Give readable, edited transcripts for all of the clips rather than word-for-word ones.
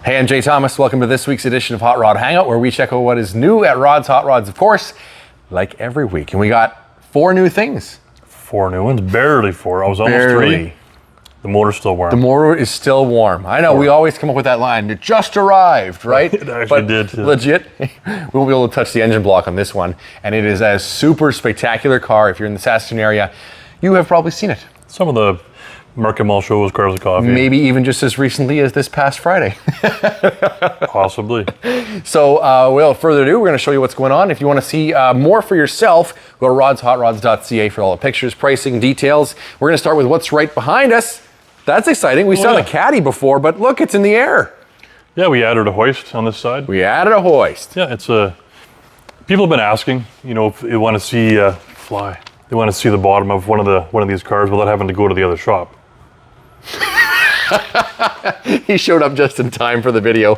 Hey, I'm Jay Thomas. Welcome to this week's edition of Hot Rod Hangout, where we check out what is new at Rod's Hot Rods, of course, like every week. And we got 4 new things. 4 new ones, barely 4. I was almost 3. The motor's still warm. The motor is still warm. I know, we always come up with that line, it just arrived, right? It actually did. Legit, we won't be able to touch the engine block on this one. And it is a super spectacular car. If you're in the Saskatoon area, you have probably seen it. Some of the Market Mall shows, Cars of Coffee. Maybe even just as recently as this past Friday. Possibly. So without further ado, we're going to show you what's going on. If you want to see more for yourself, go to rodshotorods.ca for all the pictures, pricing, details. We're going to start with what's right behind us. That's exciting. We saw the Caddy before, but look, it's in the air. Yeah, we added a hoist on this side. We added a hoist. Yeah, it's a... People have been asking, you know, if they want to see fly. They want to see the bottom of one of these cars without having to go to the other shop. He showed up just in time for the video.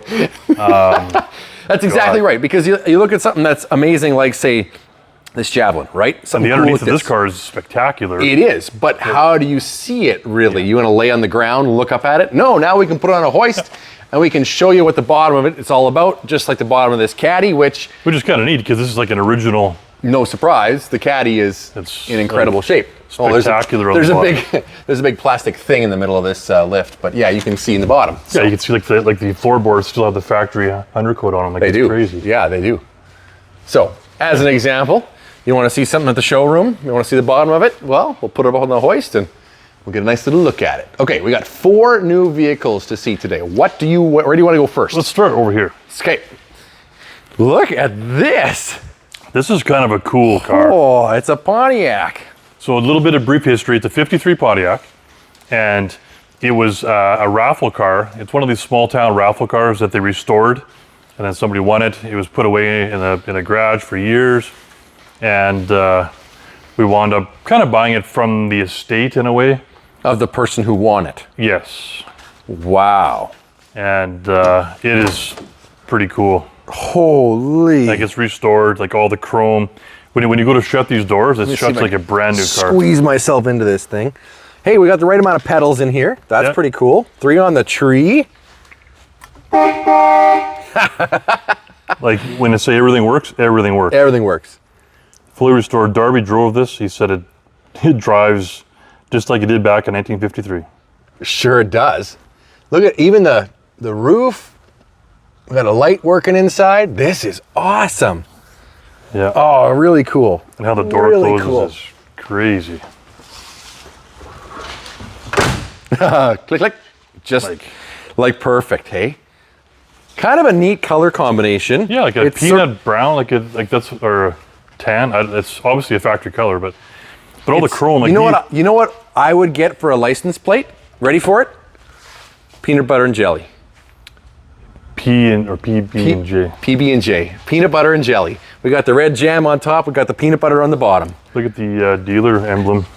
That's exactly right, because you look at something that's amazing, like, say, this Javelin, right? Something and the underneath of this car is spectacular. It is, but how do you see it, really? You want to lay on the ground, look up at it? No, now we can put it on a hoist, and we can show you what the bottom of it's all about, just like the bottom of this Caddy, which is kind of neat, because this is like an original... No surprise, the Caddy is in incredible shape. Spectacular. There's a big plastic thing in the middle of this lift, but yeah, you can see in the bottom. So. Yeah, you can see like the floorboards still have the factory undercoat on them. Like, they do. Crazy. Yeah, they do. So, as an example, you want to see something at the showroom, you want to see the bottom of it, well, we'll put it up on the hoist and we'll get a nice little look at it. Okay, we got 4 new vehicles to see today. Where do you want to go first? Let's start over here. Okay. Look at this. This is kind of a cool car. Oh, it's a Pontiac. So a little bit of brief history. It's a 53 Pontiac, and it was a raffle car. It's one of these small town raffle cars that they restored, and then somebody won it. It was put away in a garage for years, and we wound up kind of buying it from the estate in a way. Of the person who won it? Yes. Wow. And it is pretty cool. Holy. Like, it's restored, like all the chrome. When you go to shut these doors, it shuts like a brand new car. Squeeze myself into this thing. Hey, we got the right amount of pedals in here. That's pretty cool. 3 on the tree. Like, when they say everything works, everything works. Everything works. Fully restored. Darby drove this. He said it drives just like it did back in 1953. Sure it does. Look at even the roof. We got a light working inside. This is awesome. Yeah. Oh, really cool. And how the door closes is crazy. Click, click. Just like perfect, hey? Kind of a neat color combination. Yeah, like a peanut brown, like that's, or tan. It's obviously a factory color, but all the chrome. Like, you know what I would get for a license plate? Ready for it? Peanut butter and jelly. PB&J. PB&J. Peanut butter and jelly. We got the red jam on top. We got the peanut butter on the bottom. Look at the dealer emblem.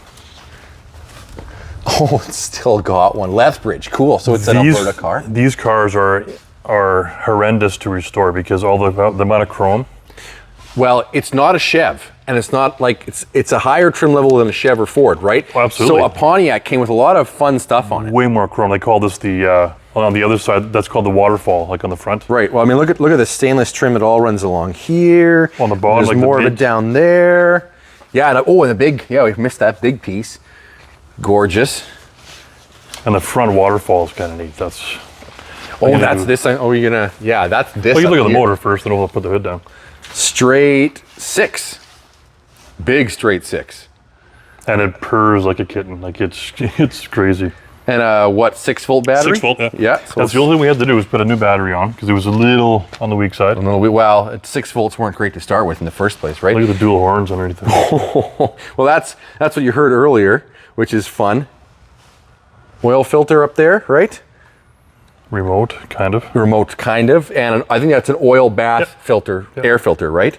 Oh, it's still got one. Lethbridge. Cool. So it's an Alberta car. These cars are horrendous to restore because all the amount of chrome. Well, it's not a Chev, and it's not like it's a higher trim level than a Chev or Ford, right? Oh, absolutely. So a Pontiac came with a lot of fun stuff on it. Way more chrome. They call this the on the other side. That's called the waterfall, like on the front. Right. Well, I mean, look at the stainless trim. It all runs along here. On the bottom, there's like more of it down there. Yeah. And, and the big. Yeah, we missed that big piece. Gorgeous. And the front waterfall is kind of neat. That's. That's this. Oh, you're gonna. Yeah, that's this. Well, you look at the motor first, then we'll put the hood down. Straight 6. Big straight 6. And it purrs like a kitten. Like, it's crazy. And what, 6-volt battery? 6 volt, yeah. Yeah. So that's the only thing we had to do was put a new battery on because it was a little on the weak side. Well, 6 volts weren't great to start with in the first place, right? Look at the dual horns underneath it. Well, that's what you heard earlier, which is fun. Oil filter up there, right? Remote, kind of. And I think that's an oil bath filter, air filter, right?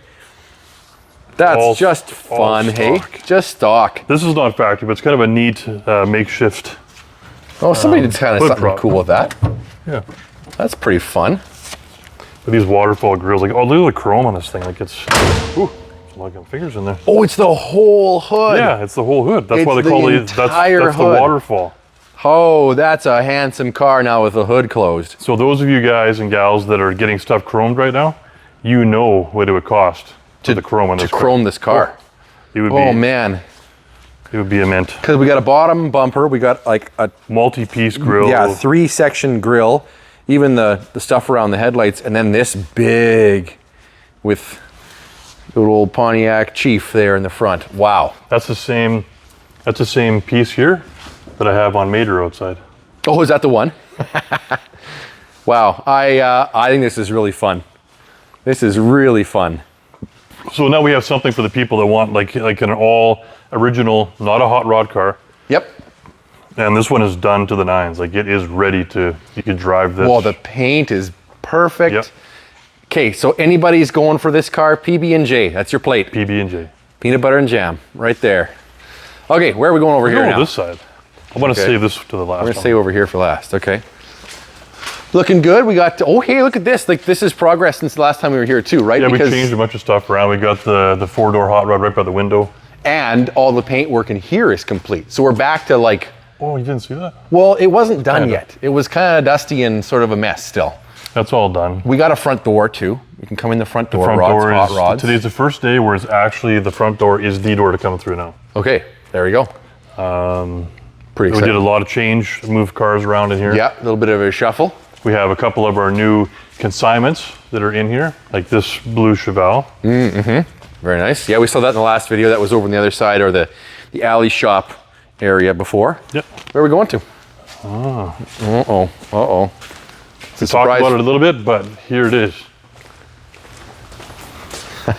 That's just fun, hey? Just stock. This is not factory, but it's kind of a neat makeshift. Oh, somebody did kind of something cool with that. Yeah. That's pretty fun. But these waterfall grills, like, look at the chrome on this thing. Like, it's, ooh, there's a lot of fingers in there. Oh, it's the whole hood. Yeah, it's the whole hood. That's why they call it, that's the waterfall. Oh, that's a handsome car now with the hood closed. So those of you guys and gals that are getting stuff chromed right now, you know what it would cost to the chrome on this car. Chrome this car. It would Oh be, man. It would be a mint. Because we got a bottom bumper, we got like a Multi-piece grill. Yeah, 3-section grill, even the stuff around the headlights, and then this big with the little Pontiac Chief there in the front. Wow. That's the same piece here that I have on Mater outside. Oh, is that the one? Wow, I think this is really fun. This is really fun. So now we have something for the people that want like an all original, not a hot rod car. Yep. And this one is done to the nines. Like it is ready to, you could drive this. Well, the paint is perfect. Yep. Okay, so anybody's going for this car, PB&J, that's your plate. PB&J. Peanut butter and jam, right there. Okay, where are we going over here now? This side. I want to save this to the last We're one. gonna stay over here for last, okay. Looking good, we got, oh hey, look at this. Like this is progress since the last time we were here too, right? Yeah, we changed a bunch of stuff around. We got the 4-door hot rod right by the window. And all the paint work in here is complete. So we're back to like... Oh, you didn't see that? Well, it wasn't done yet. It was kind of dusty and sort of a mess still. That's all done. We got a front door too. You can come in the front door. The front door hot rods. Today's the first day where it's actually the front door is the door to come through now. Okay, there we go. Pretty We exciting. did a lot of change, moved cars around in here. Yeah, a little bit of a shuffle. We have a couple of our new consignments that are in here, like this blue Cheval. Very nice. Yeah, we saw that in the last video. That was over on the other side, or the alley shop area before. Yep. Where are we going to? Uh-oh. We talked about it a little bit, but here it is.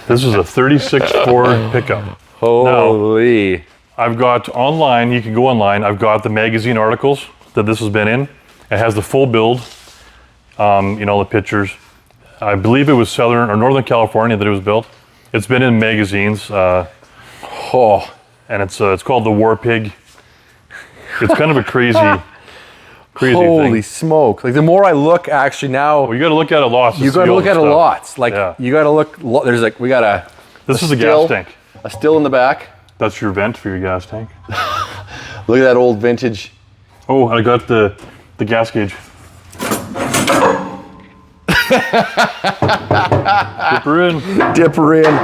This is a 36 Ford pickup. Holy. I've got online, you can go online, I've got the magazine articles that this has been in. It has the full build, the pictures. I believe it was Southern or Northern California that it was built. It's been in magazines. And it's called the War Pig. It's kind of a crazy Holy thing. smoke. Like the more I look actually now, Well, you got to look at it lots. you got to look at it lots. Like Yeah. you got to look, there's like, we got a This is a still- gas tank. a still in the back. That's your vent for your gas tank. Look at that old vintage. Oh, I got the gas gauge. Dip her in. Dip her in.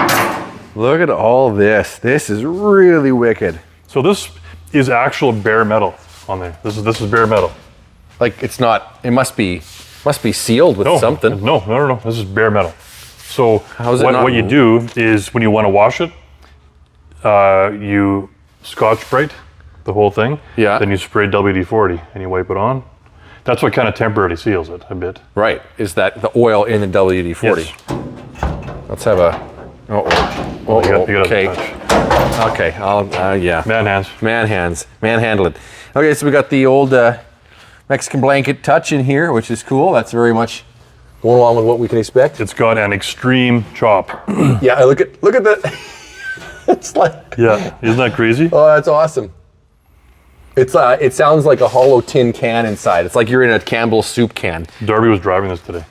Look at all this. This is really wicked. So this is actual bare metal on there. This is bare metal. Like it's not, it must be sealed with something. No. This is bare metal. So How's it not- what you do is when you want to wash it, you Scotch-Brite the whole thing. Yeah. Then you spray WD-40 and you wipe it on. That's what kind of temporarily seals it a bit. Right, is that the oil in the WD-40. Yes. Let's have a, You got okay. touch. Okay, yeah. Man hands. Manhandle it. Okay, so we got the old Mexican blanket touch in here, which is cool. That's very much going along with what we can expect. It's got an extreme chop. Yeah, look at that. It's like, Yeah, isn't that crazy? oh, that's awesome. It's it sounds like a hollow tin can inside. It's like you're in a Campbell's soup can. Darby was driving this today.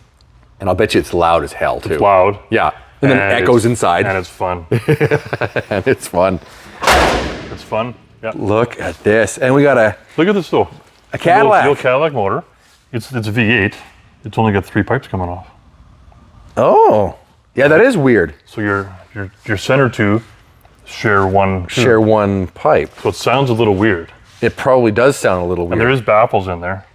And I'll bet you it's loud as hell too. It's loud. Yeah. And then it echoes inside. And it's fun. And it's fun. It's fun. Yeah. Look at this. And we got a Look at this though. A Cadillac. Little Cadillac motor. It's V8. It's only got 3 pipes coming off. Oh. Yeah, that is weird. So your center two share one. Share one pipe. So it sounds a little weird. It probably does sound a little And there weird. is baffles in there.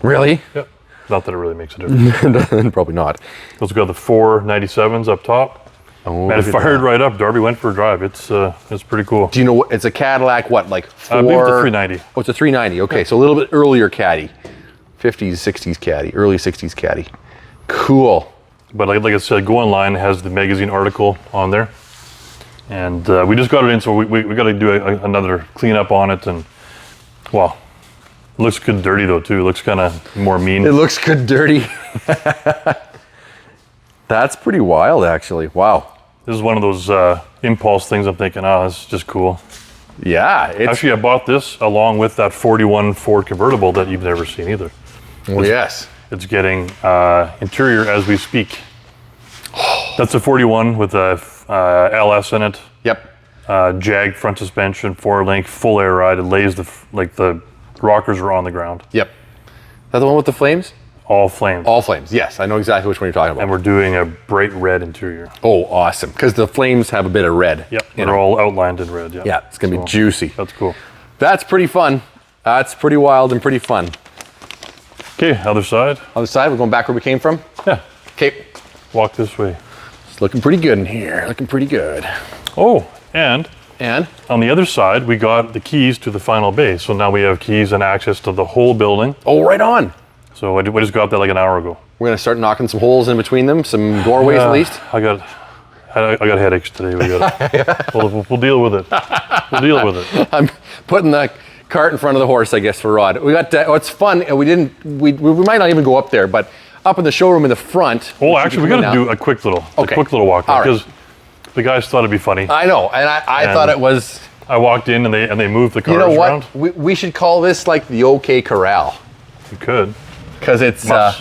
Really? Yep. Not that it really makes a difference. Probably not. It's got the 497s up top. Oh, And it look at fired that. right up. Darby went for a drive. It's pretty cool. Do you know what? It's a Cadillac, what, like four? I believe it's a 390. Oh, it's a 390. Okay, so a little bit earlier caddy. 50s, 60s caddy, early 60s caddy. Cool. But like I said, go online. It has the magazine article on there. And we just got it in, so we got to do another cleanup on it. And, well, it looks good dirty, though, too. It looks kind of more mean. It looks good dirty. That's pretty wild, actually. Wow. This is one of those impulse things I'm thinking, this is just cool. Yeah. It's, Actually, I bought this along with that 41 Ford Convertible that you've never seen either. yes. It's getting interior as we speak. That's a 41 with a LS in it. Yep. Jag front suspension, 4-link, full air ride. It lays the rockers are on the ground. Yep. Is that the one with the flames? All flames. All flames. Yes, I know exactly which one you're talking about. And we're doing a bright red interior. Oh, awesome. Because the flames have a bit of red. Yep. They're all outlined in red. Yeah, it's going to be juicy. That's cool. That's pretty fun. That's pretty wild and pretty fun. Okay, other side. Other side, we're going back where we came from? Yeah. Okay. Walk this way. It's looking pretty good in here. Looking pretty good. Oh, and And? on the other side, we got the keys to the final base. So now we have keys and access to the whole building. Oh, right on. So we just got that like an hour ago. We're going to start knocking some holes in between them, some doorways at least. I got headaches today. We got. we'll deal with it. We'll deal with it. I'm putting the cart in front of the horse, I guess, for Rod. We got. It's fun. We might not even go up there, but up in the showroom in the front. Oh, actually, we got to do a quick little walk All right. because the guys thought it'd be funny. I know, and I thought it was. I walked in and they moved the cars You know what? around. We should call this like the OK Corral. You could. Because it's the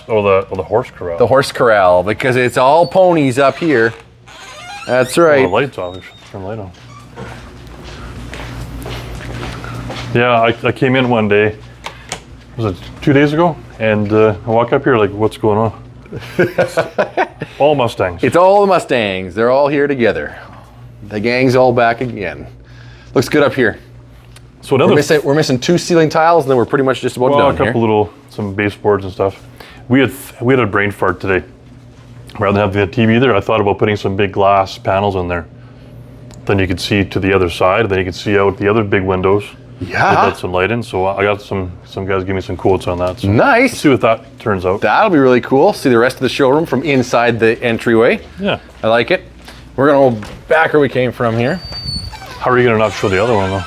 horse corral. the horse corral, because it's all ponies up here. That's Oh, right. the light's off. I should turn the light on. Yeah, I came in one day. Was it 2 days ago? And I walk up here like, what's going on? All Mustangs. It's all the Mustangs. They're all here together. The gang's all back again. Looks good up here. So another. We're missing 2 ceiling tiles, and then we're pretty much just about done a couple here. some baseboards and stuff. We had a brain fart today. Rather than having the TV there, I thought about putting some big glass panels in there. Then you could see to the other side. Then you could see out the other big windows. Yeah. Let some light in. So I got some guys give me some quotes on that. So Nice. let's see what that turns out. That'll be really cool. See the rest of the showroom from inside the entryway. Yeah. I like it. We're gonna go back where we came from here. How are you gonna not show the other one though?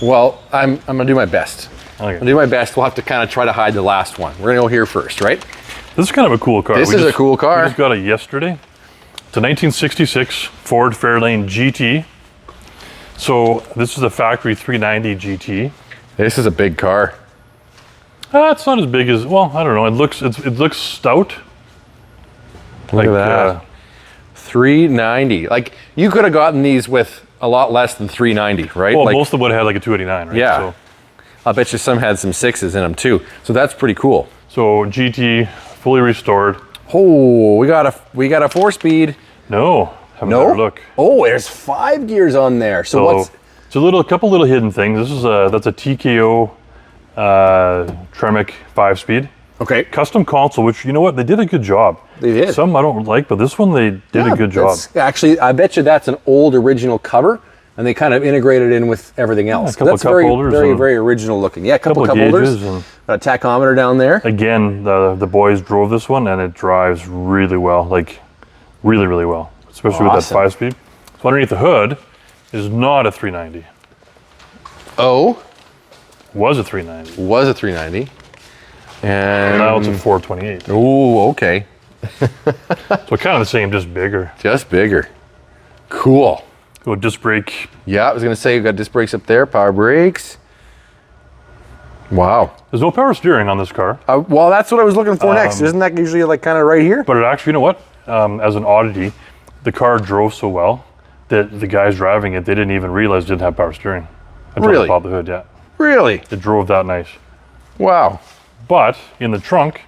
Well, I'm gonna do my best. Okay. I'll do my best. We'll have to kind of try to hide the last one. We're gonna go here first, right? This is kind of a cool car. This is a cool car. We just got it yesterday. It's a 1966 Ford Fairlane GT. So this is a factory 390 GT. This is a big car. It's not as big as, well, I don't know. It looks stout. Look at that. 390. Like, you could have gotten these with a lot less than 390, right? Well, like, most of them had like a 289, right? Yeah. I'll bet you some had some 6s in them too. So that's pretty cool. So GT, fully restored. Oh, we got a 4-speed. No, have a No. better look. Oh, there's 5 gears on there. So what's? It's a couple little hidden things. This is that's a TKO Tremec 5-speed. Okay. Custom console, which, you know what, they did a good job. They did. Some I don't like, but this one they did a good job. Actually, I bet you that's an old original cover, and they kind of integrated in with everything else. couple That's cup very, holders very, and- very original looking. Yeah, a couple cup gauges holders. and- Got a tachometer down there. Again, the boys drove this one, and it drives really well, like really, really well, especially with that Awesome. 5-speed. So underneath the hood is not a 390. Oh, Was a 390. was a 390. And Now it's a 428. oh, okay. So kind of the same, just bigger. Just bigger. Cool. So disc brake. Yeah, I was gonna say we got disc brakes up there, power brakes. Wow. There's no power steering on this car, Well, that's what I was looking for next. Isn't that usually like kind of right here? but it actually, you know what? As an oddity, the car drove so well that the guys driving it, they didn't even realize it didn't have power steering until Really? they popped the hood. Yeah, Really? it drove that nice. Wow. But in the trunk,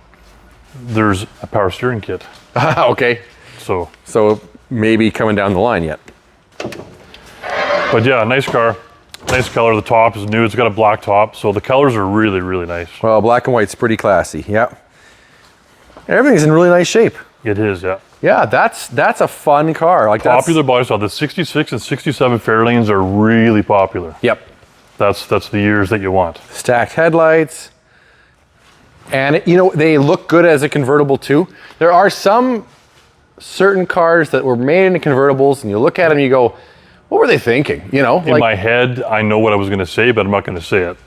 there's a power steering kit. Okay. So, So maybe coming down the line yet. but yeah, nice car, nice color. The top is new. It's got a black top, so the colors are really, really nice. Well, black and white's pretty classy. Yeah. Everything's in really nice shape. It is, yeah. Yeah, that's a fun car. Like Popular body style. The 66 and 67 Fairlanes are really popular. Yep. That's the years that you want. Stacked headlights. And you know, they look good as a convertible too. There are some certain cars that were made into convertibles and you look at them and you go, what were they thinking? You know, In my head, I know what I was going to say, but I'm not going to say it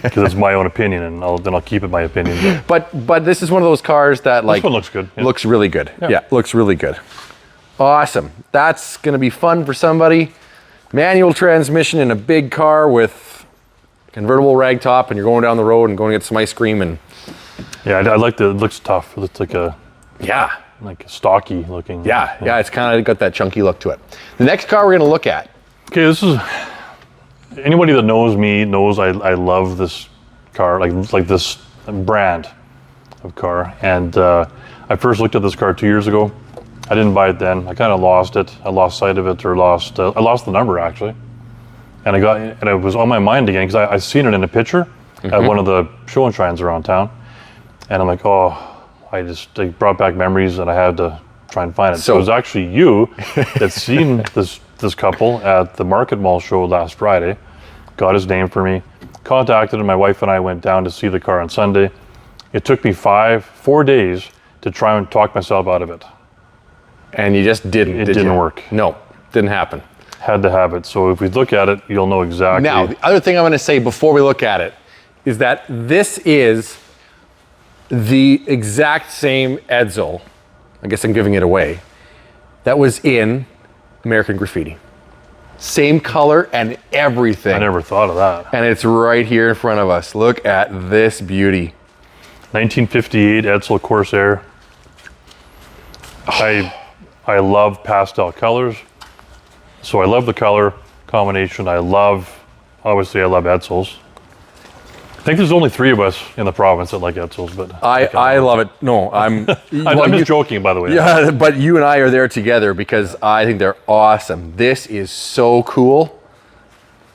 because it's my own opinion, and I'll keep it my opinion. but this is one of those cars that like This one looks good. Yeah. looks really good. Yeah, looks really good. Awesome. That's going to be fun for somebody. Manual transmission in a big car with convertible rag top, and you're going down the road and going to get some ice cream and Yeah, I like it looks tough. It looks like a stocky looking. yeah, it's kind of got that chunky look to it. The next car we're going to look at. Okay, this is, anybody that knows me knows I love this car, like this brand of car. And I first looked at this car 2 years ago. I didn't buy it then. I kind of lost it. I lost sight of it, or I lost the number actually. And it was on my mind again because I seen it in a picture at one of the show and shines around town. And I'm like, oh, it brought back memories, and I had to try and find it. So it was actually you that seen this couple at the Market Mall show last Friday, got his name for me, contacted him. My wife and I went down to see the car on Sunday. It took me 4 days to try and talk myself out of it. And you just didn't. It didn't work. No, didn't happen. Had to have it. So if we look at it, you'll know exactly. Now, the other thing I'm going to say before we look at it is that this is the exact same Edsel, I guess I'm giving it away, that was in American Graffiti. Same color and everything. I never thought of that. And it's right here in front of us. Look at this beauty. 1958 Edsel Corsair. I love pastel colors, so I love the color combination. Obviously I love Edsels. I think there's only 3 of us in the province that like Edsels, but I love it. No, I'm just joking, by the way. Yeah, but you and I are there together because I think they're awesome. This is so cool.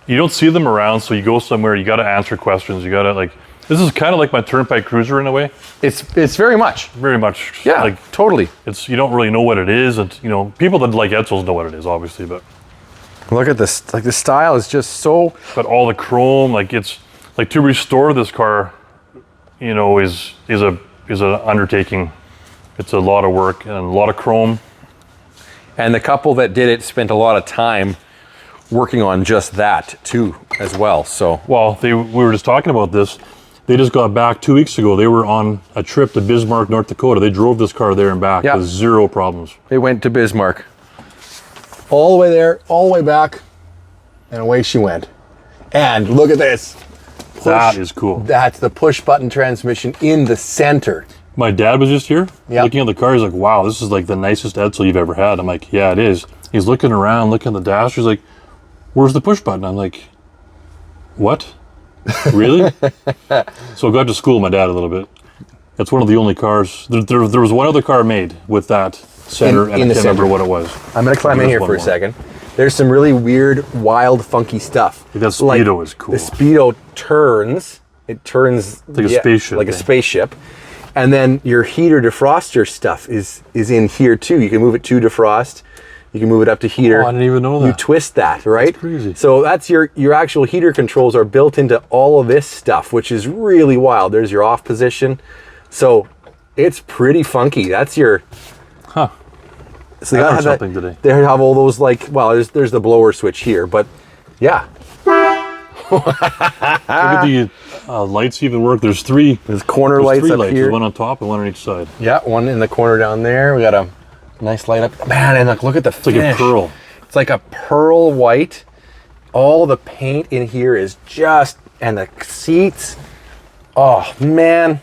You don't see them around, so you go somewhere, you got to answer questions. You got to this is kind of like my Turnpike Cruiser in a way. It's very much. Very much. Yeah, totally. You don't really know what it is, and people that like Edsels know what it is, obviously, but look at this. Like, the style is just so. But all the chrome, it's like to restore this car, is an undertaking. It's a lot of work and a lot of chrome. And the couple that did it spent a lot of time working on just that too, as well. So. Well, we were just talking about this. They just got back 2 weeks ago. They were on a trip to Bismarck, North Dakota. They drove this car there and back with 0 problems. They went to Bismarck. All the way there, all the way back, and away she went. And look at this. That is cool. That's the push button transmission in the center. My dad was just here looking at the car. He's like, wow, this is like the nicest Edsel you've ever had. I'm like, yeah, it is. He's looking around, looking at the dash. He's like, where's the push button? I'm like, what? Really? So I got to school my dad a little bit. That's one of the only cars. There was one other car made with that center, and I can't remember what it was. I'm going to climb in here for a second. There's some really weird, wild, funky stuff. That Speedo is cool. The Speedo turns. It turns like a spaceship. Like a spaceship. And then your heater defroster stuff is in here too. You can move it to defrost. You can move it up to heater. Oh, I didn't even know that. You twist that, right? That's crazy. So that's your actual heater controls are built into all of this stuff, which is really wild. There's your off position. So it's pretty funky. That's your... Huh. So they have something today. They have all those there's the blower switch here, but yeah. Look at the lights even work. There's 3. There's corner lights up here. There's one on top and one on each side. Yeah, one in the corner down there. We got a nice light up. Man, and look at the finish. It's like a pearl. It's like a pearl white. All the paint in here is and the seats. Oh man,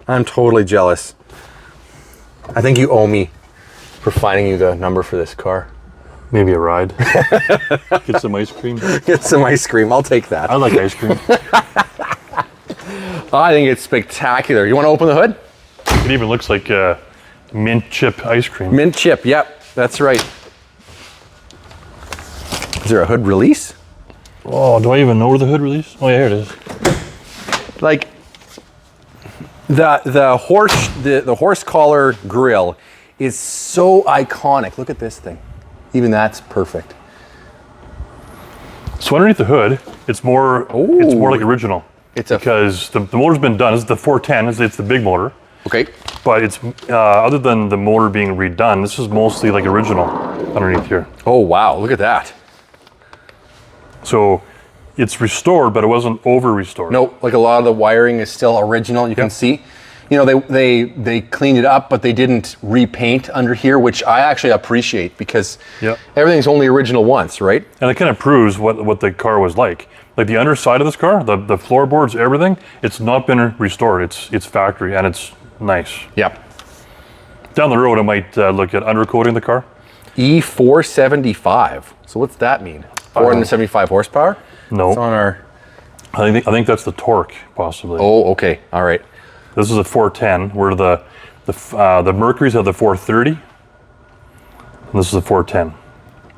I'm totally jealous. I think you owe me for finding you the number for this car. Maybe a ride. Get some ice cream. Get some ice cream. I'll take that. I like ice cream. I think it's spectacular. You want to open the hood? It even looks like mint chip ice cream. Mint chip, yep, that's right. Is there a hood release? Oh, do I even know where the hood release? Oh yeah, here it is. Like the horse collar grill is so iconic. Look at this thing. Even that's perfect. So underneath the hood, it's more like original. Because the motor's been done. It's the 410. It's the big motor. Okay. But it's other than the motor being redone, this is mostly like original underneath here. Oh wow! Look at that. So it's restored, but it wasn't over restored. Nope. Like a lot of the wiring is still original. You can see. They cleaned it up, but they didn't repaint under here, which I actually appreciate because everything's only original once, right? And it kind of proves what the car was like. Like the underside of this car, the floorboards, everything, it's not been restored. It's factory, and it's nice. Yep. Down the road, I might look at undercoating the car. E475. So what's that mean? 475 horsepower? No. It's on our... I think that's the torque, possibly. Oh, okay. All right. This is a 410, where the Mercury's have the 430, and this is a 410.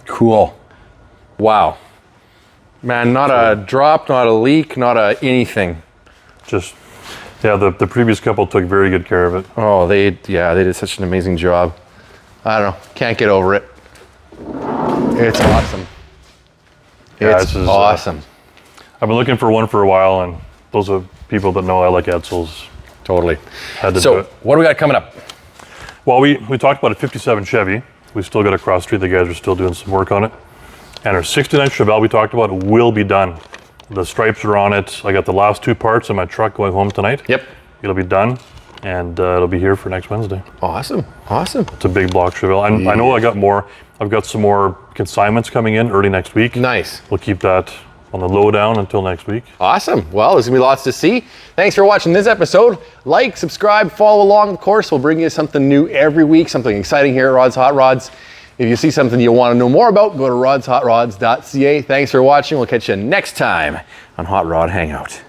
Cool. Wow. Man, not a drop, not a leak, not a anything. Just, yeah, the previous couple took very good care of it. Oh, they did such an amazing job. I don't know. Can't get over it. It's awesome. Yeah, It's awesome. I've been looking for one for a while, and those are people that know I like Edsels. Totally. Had to do So, it. what do we got coming up? Well, we talked about a 57 Chevy. We still got a cross street. The guys are still doing some work on it. And our 69 Chevelle we talked about will be done. The stripes are on it. I got the last 2 parts in my truck going home tonight. Yep. It'll be done, and it'll be here for next Wednesday. Awesome. Awesome. It's a big block Chevelle. I know I got more. I've got some more consignments coming in early next week. Nice. We'll keep that on the lowdown until next week. Awesome. Well, there's going to be lots to see. Thanks for watching this episode. Like, subscribe, follow along. Of course, we'll bring you something new every week, something exciting here at Rod's Hot Rods. If you see something you want to know more about, go to rodshotorods.ca. Thanks for watching. We'll catch you next time on Hot Rod Hangout.